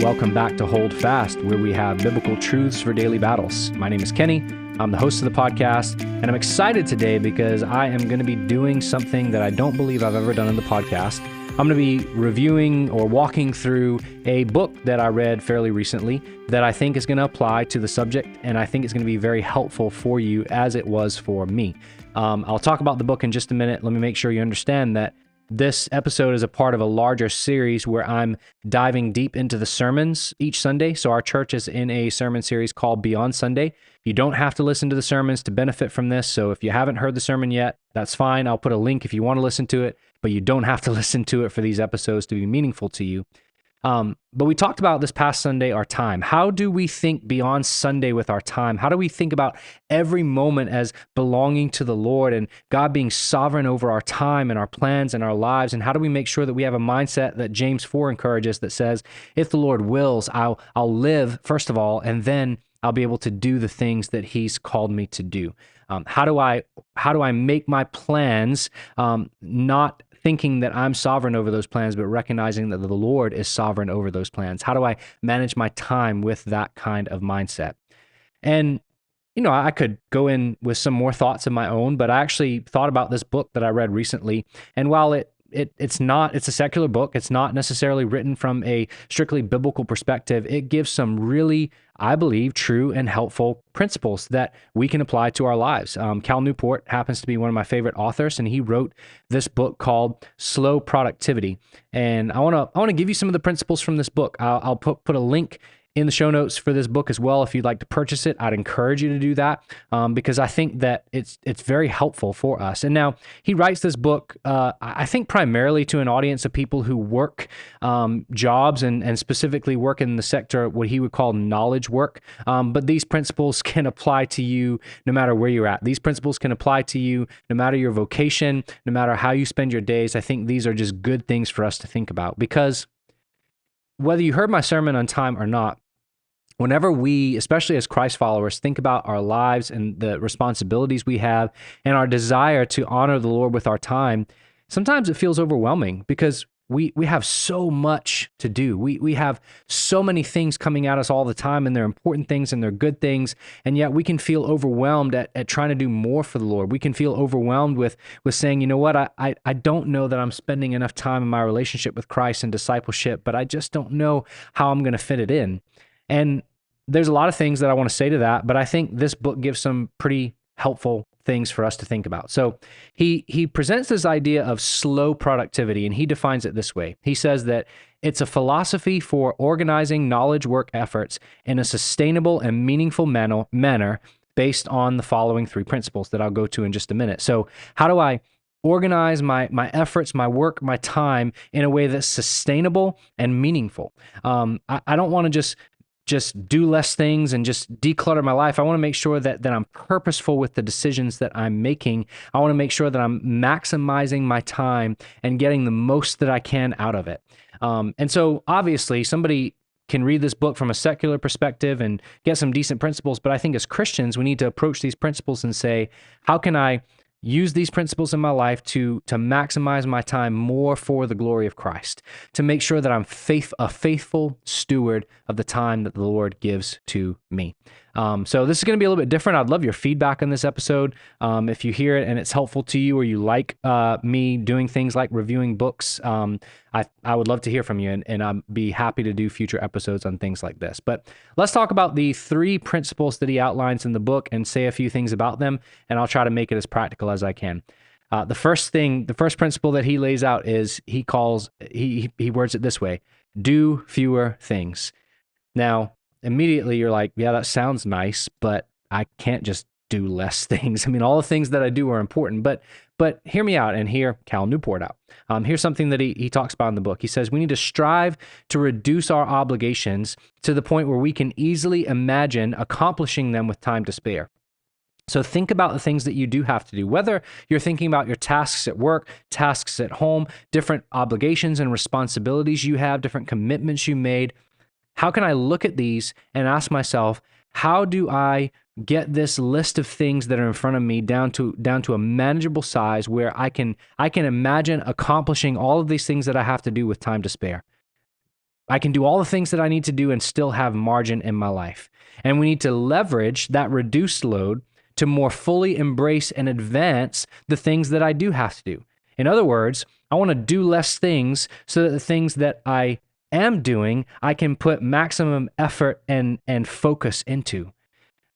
welcome back to Hold Fast, where we have biblical truths for daily battles. My name is Kenny. I'm the host of the podcast, and I'm excited today because I am going to be doing something that I don't believe I've ever done in the podcast. I'm going to be reviewing or walking through a book that I read fairly recently that I think is going to apply to the subject, and I think it's going to be very helpful for you as it was for me. I'll talk about the book in just a minute. Let me make sure you understand that this episode is a part of a larger series where I'm diving deep into the sermons each Sunday. So our church is in a sermon series called Beyond Sunday. You don't have to listen to the sermons to benefit from this. So if you haven't heard the sermon yet, that's fine. I'll put a link if you want to listen to it, but you don't have to listen to it for these episodes to be meaningful to you. But we talked about this past Sunday, our time. How do we think beyond Sunday with our time? How do we think about every moment as belonging to the Lord and God being sovereign over our time and our plans and our lives? And how do we make sure that we have a mindset that James 4 encourages that says, if the Lord wills, I'll live first of all, and then I'll be able to do the things that he's called me to do. How do I make my plans, not thinking that I'm sovereign over those plans, but recognizing that the Lord is sovereign over those plans? How do I manage my time with that kind of mindset? And, I could go in with some more thoughts of my own, but I actually thought about this book that I read recently. And while it's a secular book, it's not necessarily written from a strictly biblical perspective, it gives some really, I believe, true and helpful principles that we can apply to our lives. Cal Newport happens to be one of my favorite authors, and he wrote this book called Slow Productivity. And I want to give you some of the principles from this book. I'll put a link in the show notes for this book as well. If you'd like to purchase it, I'd encourage you to do that because I think that it's very helpful for us. And now he writes this book, I think primarily to an audience of people who work jobs and specifically work in the sector, what he would call knowledge work. But these principles can apply to you no matter where you're at. These principles can apply to you no matter your vocation, no matter how you spend your days. I think these are just good things for us to think about because whether you heard my sermon on time or not, whenever we, especially as Christ followers, think about our lives and the responsibilities we have and our desire to honor the Lord with our time, sometimes it feels overwhelming because we have so much to do. We have so many things coming at us all the time, and they're important things and they're good things, and yet we can feel overwhelmed at trying to do more for the Lord. We can feel overwhelmed with saying, you know what, I don't know that I'm spending enough time in my relationship with Christ and discipleship, but I just don't know how I'm going to fit it in. And there's a lot of things that I want to say to that, but I think this book gives some pretty helpful things for us to think about. So he presents this idea of slow productivity, and he defines it this way. He says that it's a philosophy for organizing knowledge work efforts in a sustainable and meaningful manner based on the following three principles that I'll go to in just a minute. So how do I organize my efforts, my work, my time in a way that's sustainable and meaningful? I don't want to just do less things and just declutter my life. I want to make sure that I'm purposeful with the decisions that I'm making. I want to make sure that I'm maximizing my time and getting the most that I can out of it. And so obviously somebody can read this book from a secular perspective and get some decent principles, but I think as Christians, we need to approach these principles and say, how can I use these principles in my life to maximize my time more for the glory of Christ, to make sure that I'm a faithful steward of the time that the Lord gives to me. So this is going to be a little bit different. I'd love your feedback on this episode. If you hear it and it's helpful to you, or you like me doing things like reviewing books, I would love to hear from you, and I'd be happy to do future episodes on things like this. But let's talk about the three principles that he outlines in the book and say a few things about them, and I'll try to make it as practical as I can. The first principle that he lays out is he words it this way: do fewer things. Now, immediately you're like, yeah, that sounds nice, but I can't just do less things. I mean, all the things that I do are important, but hear me out and hear Cal Newport out. Here's something that he talks about in the book. He says, we need to strive to reduce our obligations to the point where we can easily imagine accomplishing them with time to spare. So think about the things that you do have to do, whether you're thinking about your tasks at work, tasks at home, different obligations and responsibilities you have, different commitments you made. How can I look at these and ask myself, how do I get this list of things that are in front of me down to a manageable size where I can imagine accomplishing all of these things that I have to do with time to spare? I can do all the things that I need to do and still have margin in my life. And we need to leverage that reduced load to more fully embrace and advance the things that I do have to do. In other words, I want to do less things so that the things that I am doing, I can put maximum effort and focus into.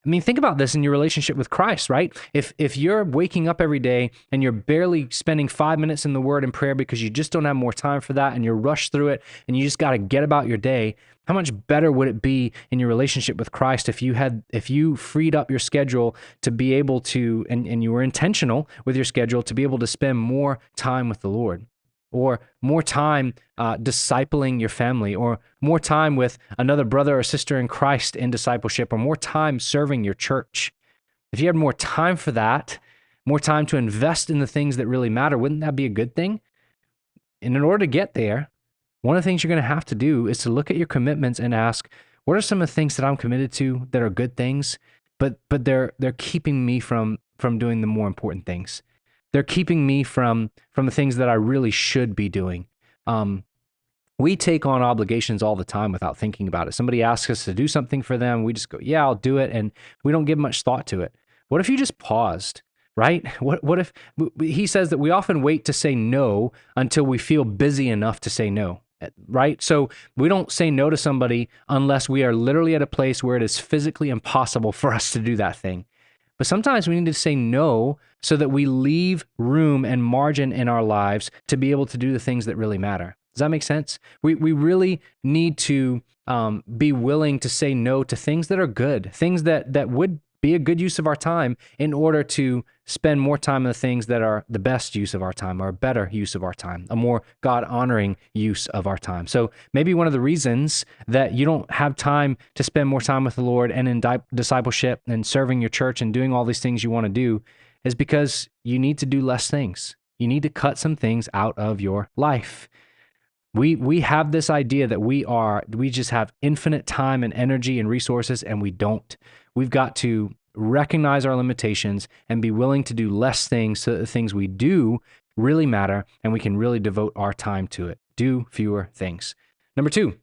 I mean, think about this in your relationship with Christ, right? If you're waking up every day and you're barely spending 5 minutes in the Word and prayer because you just don't have more time for that and you're rushed through it and you just got to get about your day, how much better would it be in your relationship with Christ if you freed up your schedule to be able to, and you were intentional with your schedule to be able to spend more time with the Lord? Or more time discipling your family, or more time with another brother or sister in Christ in discipleship, or more time serving your church. If you had more time for that, more time to invest in the things that really matter, wouldn't that be a good thing? And in order to get there, one of the things you're going to have to do is to look at your commitments and ask, what are some of the things that I'm committed to that are good things, but they're keeping me from doing the more important things? They're keeping me from the things that I really should be doing. We take on obligations all the time without thinking about it. Somebody asks us to do something for them. We just go, yeah, I'll do it. And we don't give much thought to it. What if you just paused, right? What if he says that we often wait to say no until we feel busy enough to say no, right? So we don't say no to somebody unless we are literally at a place where it is physically impossible for us to do that thing. But sometimes we need to say no so that we leave room and margin in our lives to be able to do the things that really matter. Does that make sense? We really need to be willing to say no to things that are good, things that would be a good use of our time in order to spend more time on the things that are the best use of our time, or a better use of our time, a more God-honoring use of our time. So maybe one of the reasons that you don't have time to spend more time with the Lord and in discipleship and serving your church and doing all these things you want to do is because you need to do less things. You need to cut some things out of your life. We have this idea that we just have infinite time and energy and resources, and we don't. We've got to recognize our limitations and be willing to do less things so that the things we do really matter and we can really devote our time to it. Do fewer things. Number 2,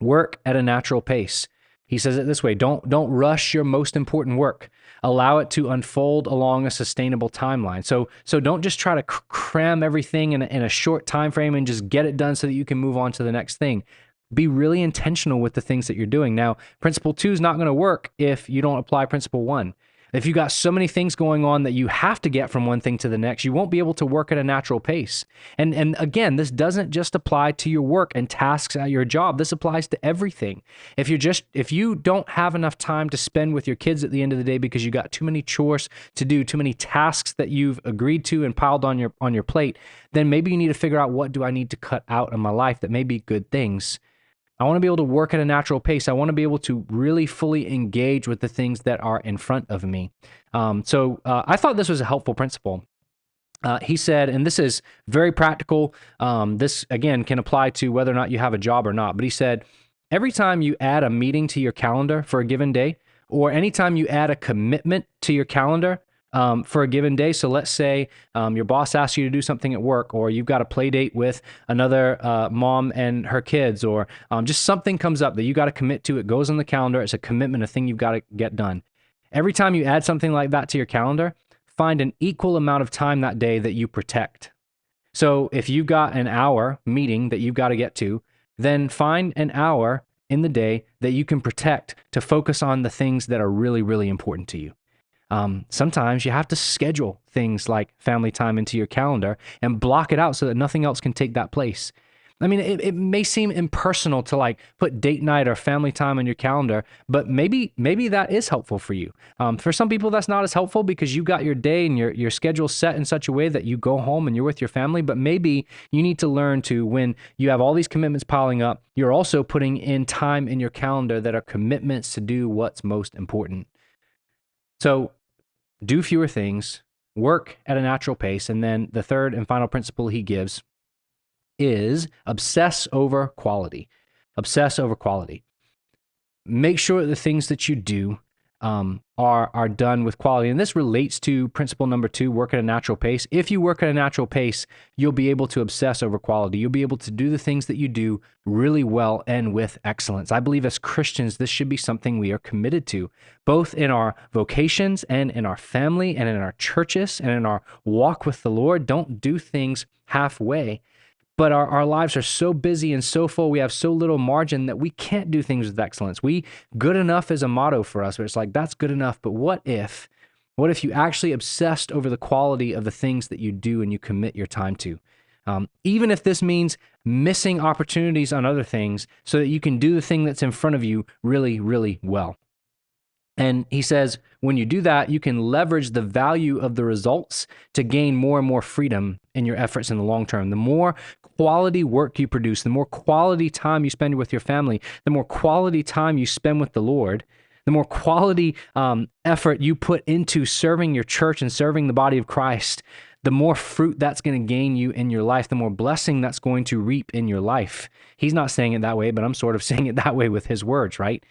work at a natural pace. He says it this way: don't rush your most important work. Allow it to unfold along a sustainable timeline. So don't just try to cram everything in a short time frame and just get it done so that you can move on to the next thing. Be really intentional with the things that you're doing. Now, principle 2 is not going to work if you don't apply principle 1. If you got so many things going on that you have to get from one thing to the next, you won't be able to work at a natural pace. And again, this doesn't just apply to your work and tasks at your job. This applies to everything. If you don't have enough time to spend with your kids at the end of the day because you got too many chores to do, too many tasks that you've agreed to and piled on your plate, then maybe you need to figure out, what do I need to cut out of my life that may be good things. I want to be able to work at a natural pace. I want to be able to really fully engage with the things that are in front of me. So I thought this was a helpful principle. He said, and this is very practical. This, again, can apply to whether or not you have a job or not. But he said, every time you add a meeting to your calendar for a given day, or anytime you add a commitment to your calendar for a given day. So let's say your boss asks you to do something at work, or you've got a play date with another mom and her kids, or just something comes up that you got to commit to. It goes on the calendar. It's a commitment, a thing you've got to get done. Every time you add something like that to your calendar, find an equal amount of time that day that you protect. So if you've got an hour meeting that you've got to get to, then find an hour in the day that you can protect to focus on the things that are really, really important to you. Sometimes you have to schedule things like family time into your calendar and block it out so that nothing else can take that place. I mean, it may seem impersonal to like put date night or family time on your calendar, but maybe that is helpful for you. For some people, that's not as helpful because you got your day and your schedule set in such a way that you go home and you're with your family. But maybe you need to learn to, when you have all these commitments piling up, you're also putting in time in your calendar that are commitments to do what's most important. So do fewer things, work at a natural pace. And then the third and final principle he gives is obsess over quality. Obsess over quality. Make sure the things that you do are done with quality. And this relates to principle number 2, work at a natural pace. If you work at a natural pace, you'll be able to obsess over quality. You'll be able to do the things that you do really well and with excellence. I believe as Christians, this should be something we are committed to, both in our vocations and in our family and in our churches and in our walk with the Lord. Don't do things halfway. But our lives are so busy and so full, we have so little margin that we can't do things with excellence. Good enough is a motto for us, where it's like, that's good enough. But what if you actually obsessed over the quality of the things that you do and you commit your time to? Even if this means missing opportunities on other things so that you can do the thing that's in front of you really, really well. And he says, when you do that, you can leverage the value of the results to gain more and more freedom in your efforts in the long term. The more quality work you produce, the more quality time you spend with your family, the more quality time you spend with the Lord, the more quality effort you put into serving your church and serving the body of Christ, the more fruit that's going to gain you in your life, the more blessing that's going to reap in your life. He's not saying it that way, but I'm sort of saying it that way with his words, right?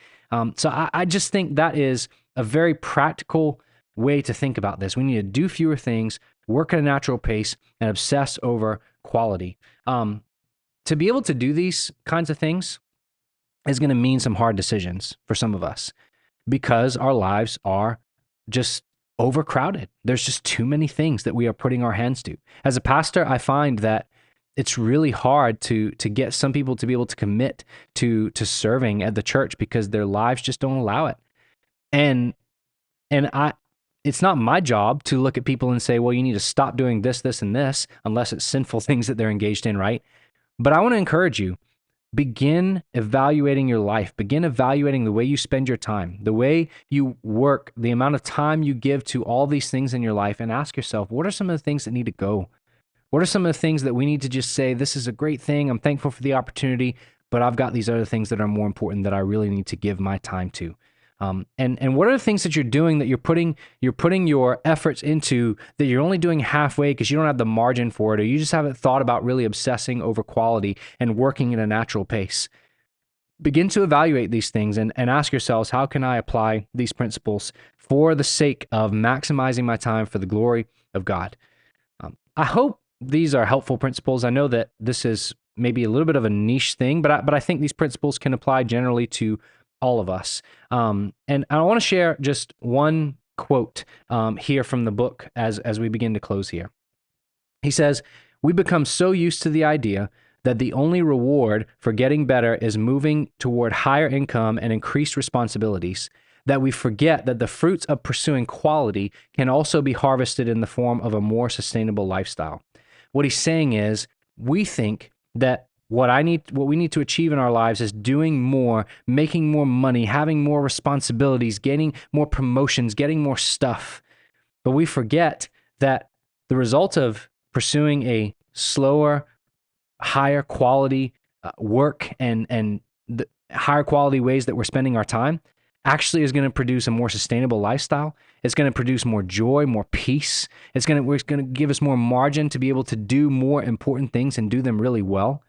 So I just think that is a very practical way to think about this. We need to do fewer things, work at a natural pace, and obsess over quality. To be able to do these kinds of things is going to mean some hard decisions for some of us because our lives are just overcrowded. There's just too many things that we are putting our hands to. As a pastor, I find that it's really hard to get some people to be able to commit to serving at the church because their lives just don't allow it. And it's not my job to look at people and say, well, you need to stop doing this, this, and this, unless it's sinful things that they're engaged in, right? But I want to encourage you, begin evaluating your life. Begin evaluating the way you spend your time, the way you work, the amount of time you give to all these things in your life, and ask yourself, what are some of the things that need to go? What are some of the things that we need to just say, this is a great thing, I'm thankful for the opportunity, but I've got these other things that are more important that I really need to give my time to. And what are the things that you're doing that you're putting your efforts into that you're only doing halfway because you don't have the margin for it, or you just haven't thought about really obsessing over quality and working at a natural pace? Begin to evaluate these things and ask yourselves, how can I apply these principles for the sake of maximizing my time for the glory of God? I hope these are helpful principles. I know that this is maybe a little bit of a niche thing, but I think these principles can apply generally to all of us. And I want to share just one quote here from the book as we begin to close here. He says, "We become so used to the idea that the only reward for getting better is moving toward higher income and increased responsibilities, that we forget that the fruits of pursuing quality can also be harvested in the form of a more sustainable lifestyle." What he's saying is, we think that what we need to achieve in our lives is doing more, making more money, having more responsibilities, getting more promotions, getting more stuff. But we forget that the result of pursuing a slower, higher quality work and the higher quality ways that we're spending our time actually is going to produce a more sustainable lifestyle. It's going to produce more joy, more peace. It's going to give us more margin to be able to do more important things and do them really well.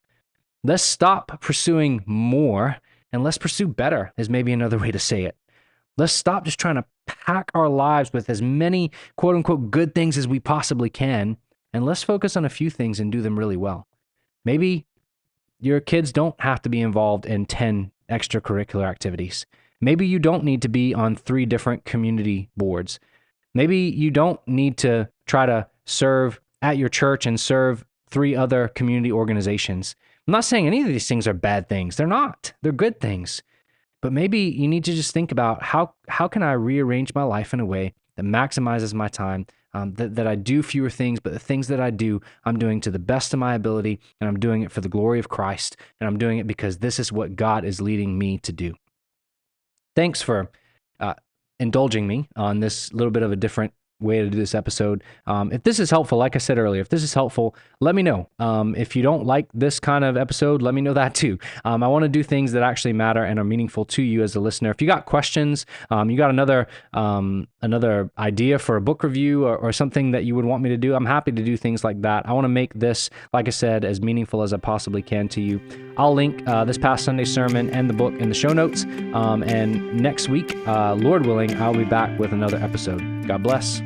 Let's stop pursuing more and let's pursue better, is maybe another way to say it. Let's stop just trying to pack our lives with as many quote unquote good things as we possibly can, and let's focus on a few things and do them really well. Maybe your kids don't have to be involved in 10 extracurricular activities. Maybe you don't need to be on 3 different community boards. Maybe you don't need to try to serve at your church and serve 3 other community organizations. I'm not saying any of these things are bad things. They're not. They're good things. But maybe you need to just think about how can I rearrange my life in a way that maximizes my time, that I do fewer things, but the things that I do, I'm doing to the best of my ability, and I'm doing it for the glory of Christ, and I'm doing it because this is what God is leading me to do. Thanks for indulging me on this little bit of a different way to do this episode. If this is helpful, like I said earlier, if this is helpful, let me know. If you don't like this kind of episode, let me know that too. I want to do things that actually matter and are meaningful to you as a listener. If you got questions, you got another idea for a book review or something that you would want me to do, I'm happy to do things like that. I want to make this, like I said, as meaningful as I possibly can to you. I'll link this past Sunday's sermon and the book in the show notes. And next week, Lord willing, I'll be back with another episode. God bless.